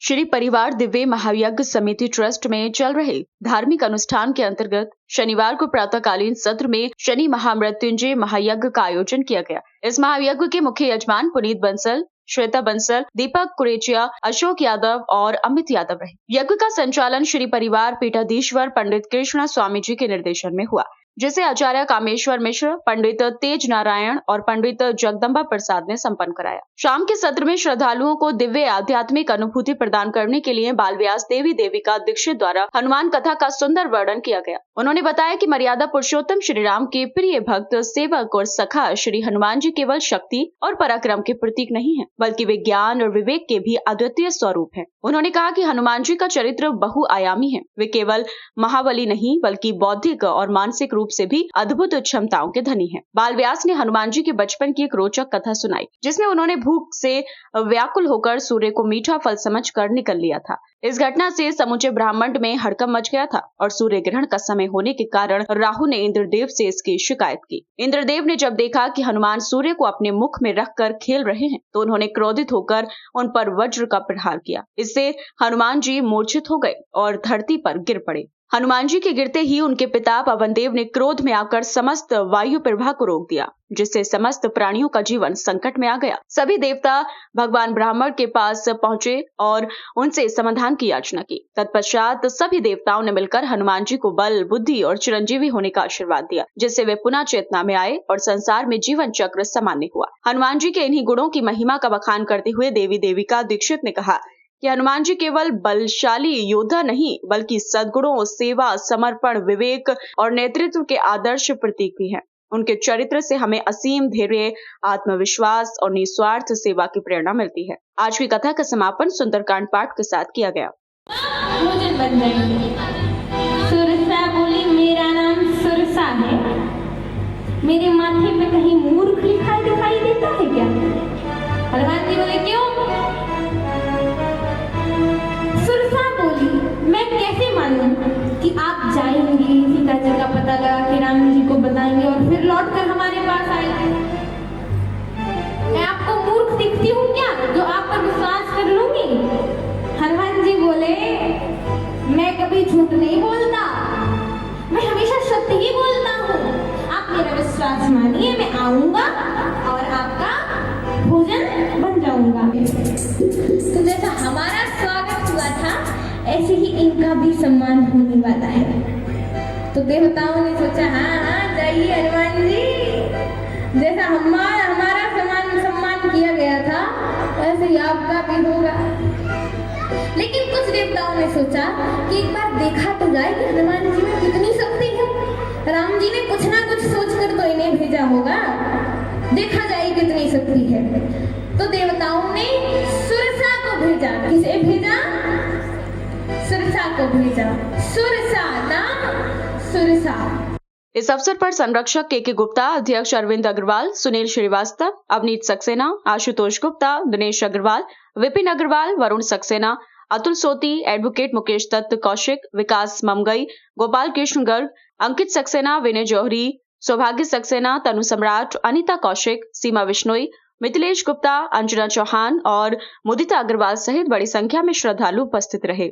श्री परिवार दिव्य महायज्ञ समिति ट्रस्ट में चल रहे धार्मिक अनुष्ठान के अंतर्गत शनिवार को प्रातःकालीन सत्र में शनि महामृत्युंजय महायज्ञ का आयोजन किया गया। इस महायज्ञ के मुख्य यजमान पुनीत बंसल, श्वेता बंसल, दीपक कुरेचिया, अशोक यादव और अमित यादव रहे। यज्ञ का संचालन श्री परिवार पीठाधीश्वर पंडित कृष्ण स्वामी जी के निर्देशन में हुआ, जिसे आचार्य कामेश्वर मिश्र, पंडित तेज नारायण और पंडित जगदम्बा प्रसाद ने संपन्न कराया। शाम के सत्र में श्रद्धालुओं को दिव्य आध्यात्मिक अनुभूति प्रदान करने के लिए बालव्यास देवी देविका दीक्षित द्वारा हनुमान कथा का सुंदर वर्णन किया गया। उन्होंने बताया कि मर्यादा पुरुषोत्तम श्री राम के प्रिय भक्त, सेवक और सखा श्री हनुमान जी केवल शक्ति और पराक्रम के प्रतीक नहीं है, बल्कि वे ज्ञान और विवेक के भी अद्वितीय स्वरूप है। उन्होंने कहा कि हनुमान जी का चरित्र बहुआयामी है। वे केवल महाबली नहीं, बल्कि बौद्धिक और मानसिक रूप से भी अद्भुत क्षमताओं के धनी हैं। बालव्यास ने हनुमान जी के बचपन की एक रोचक कथा सुनाई, जिसमें उन्होंने भूख से व्याकुल होकर सूर्य को मीठा फल समझकर निकल लिया था। इस घटना से समूचे ब्रह्मांड में हड़कंप मच गया था और सूर्य ग्रहण का समय होने के कारण राहु ने इंद्रदेव से इसकी शिकायत की। इंद्रदेव ने जब देखा कि हनुमान सूर्य को अपने मुख में रखकर खेल रहे हैं, तो उन्होंने क्रोधित होकर उन पर वज्र का प्रहार किया। इससे हनुमान जी मूर्छित हो गए और धरती पर गिर पड़े। हनुमान जी के गिरते ही उनके पिता पवनदेव ने क्रोध में आकर समस्त वायु प्रवाह को रोक दिया, जिससे समस्त प्राणियों का जीवन संकट में आ गया। सभी देवता भगवान ब्रह्मा के पास पहुंचे और उनसे समाधान की याचना की। तत्पश्चात सभी देवताओं ने मिलकर हनुमान जी को बल, बुद्धि और चिरंजीवी होने का आशीर्वाद दिया, जिससे वे पुनः चेतना में आए और संसार में जीवन चक्र सामान्य हुआ। हनुमान जी के इन्हीं गुणों की महिमा का बखान करते हुए देवी देविका दीक्षित ने कहा कि हनुमान जी केवल बलशाली योद्धा नहीं, बल्कि सद्गुणों, सेवा, समर्पण, विवेक और नेतृत्व के आदर्श प्रतीक भी हैं। उनके चरित्र से हमें असीम धैर्य, आत्मविश्वास और निस्वार्थ सेवा की प्रेरणा मिलती है। आज की कथा का समापन सुंदरकांड पाठ के साथ किया गया। भोजन बन जाएंगे। सुरसा बोली, मेरा नाम सुरसा है। मेरे माथे पे कहीं मूर्ख लिखा दिखाई देता है क्या? हनुमान जी बोले, क्यों? सुरसा बोली, मैं कैसे मानूं कि आप जाएंगे, सीता जी का पता लगा के राम जी को बताएंगे और फिर लौटकर हमारे पास आएंगे? मैं आपको मूर्ख दिखती हूँ क्या, जो आप पर विश्वास कर लूंगी? हनुमान जी बोले, मैं कभी झूठ नहीं बोलता, मैं हमेशा सत्य ही बोलता हूँ। आप मेरा विश्वास मानिए, मैं आऊंगा और आपका भोजन बन जाऊंगा। तो जैसा हमारा स्वागत हुआ था, ऐसे ही इनका भी सम्मान होने वाला है। तो देवताओं ने सोचा, हाँ जाइए हनुमान जी, जैसा हमारा सम्मान किया गया था, वैसे ही आपका भी होगा। लेकिन कुछ देवताओं ने सोचा कि एक बार देखा तो जाए कि हनुमान जी में कितनी शक्ति है। राम जी ने कुछ ना कुछ सोचकर तो इन्हें भेजा होगा, देखा जाए कितनी शक्ति है। तो देवताओं ने सुरसा को भेजा। किसे भेजा? सुरसा को भेजा। सुरसा नाम सुरसा। इस अवसर पर संरक्षक के गुप्ता, अध्यक्ष अरविंद अग्रवाल, सुनील श्रीवास्तव, अवनीत सक्सेना, आशुतोष गुप्ता, दिनेश अग्रवाल, विपिन अग्रवाल, वरुण सक्सेना, अतुल सोती, एडवोकेट मुकेश दत्त कौशिक, विकास ममगई, गोपाल कृष्ण गर्ग, अंकित सक्सेना, विनय जौहरी, सौभाग्य सक्सेना, तनु सम्राट, अनिता कौशिक, सीमा विश्नोई, मिथिलेश गुप्ता, अंजना चौहान और मुदिता अग्रवाल सहित बड़ी संख्या में श्रद्धालु उपस्थित रहे।